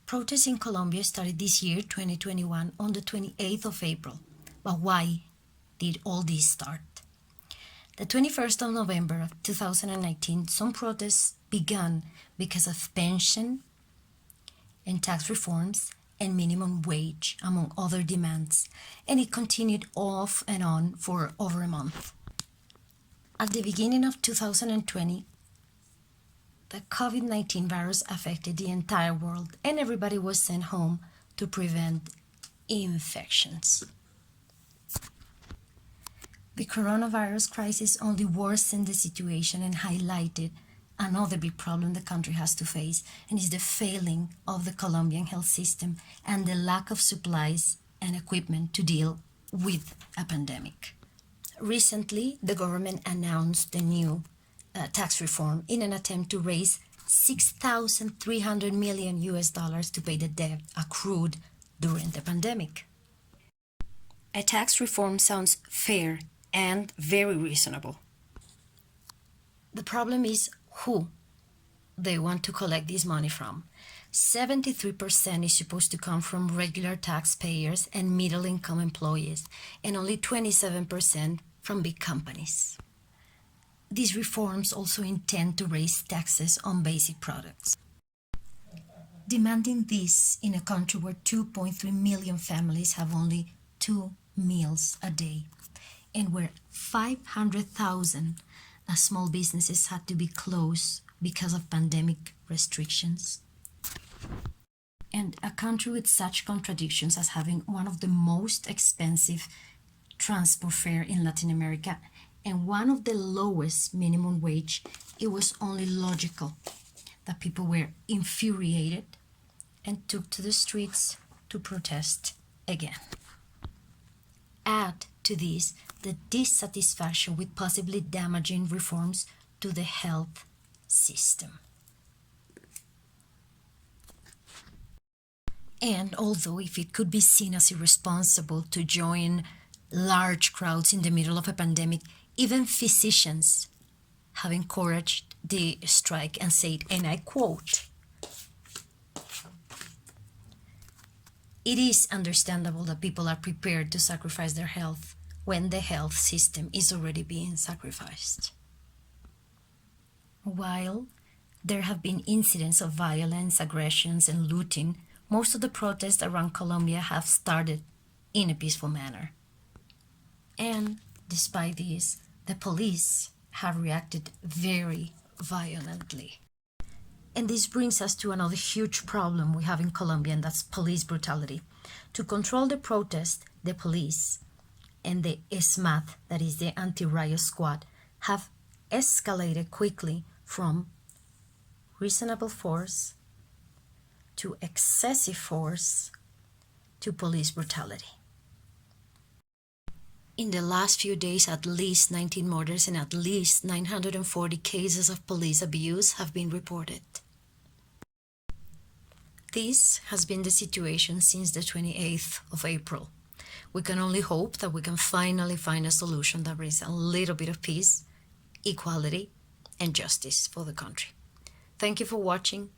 Protests in Colombia started this year, 2021, on the 28th of April. But why did all this start? The 21st of November of 2019, some protests began because of pension and tax reforms and minimum wage, among other demands, and it continued off and on for over a month. At the beginning of 2020, the COVID-19 virus affected the entire world, and everybody was sent home to prevent infections. The coronavirus crisis only worsened the situation and highlighted another big problem the country has to face, and is the failing of the Colombian health system and the lack of supplies and equipment to deal with a pandemic. Recently, the government announced the new tax reform in an attempt to raise $6,300 million to pay the debt accrued during the pandemic. A tax reform sounds fair and very reasonable. The problem is who they want to collect this money from. 73% is supposed to come from regular taxpayers and middle-income employees, and only 27% from big companies. These reforms also intend to raise taxes on basic products. Demanding this in a country where 2.3 million families have only 2 meals a day, and where 500,000 small businesses had to be closed because of pandemic restrictions. And a country with such contradictions as having one of the most expensive transport fare in Latin America and one of the lowest minimum wage, it was only logical that people were infuriated and took to the streets to protest again. Add to this the dissatisfaction with possibly damaging reforms to the health system. And although if it could be seen as irresponsible to join large crowds in the middle of a pandemic, even physicians have encouraged the strike and said, and I quote, "It is understandable that people are prepared to sacrifice their health when the health system is already being sacrificed." While there have been incidents of violence, aggressions, and looting, most of the protests around Colombia have started in a peaceful manner. And despite this, the police have reacted very violently. And this brings us to another huge problem we have in Colombia, and that's police brutality. To control the protest, the police and the SMAT, that is the anti-riot squad, have escalated quickly from reasonable force to excessive force to police brutality. In the last few days, at least 19 murders and at least 940 cases of police abuse have been reported. This has been the situation since the 28th of April. We can only hope that we can finally find a solution that brings a little bit of peace, equality, and justice for the country. Thank you for watching.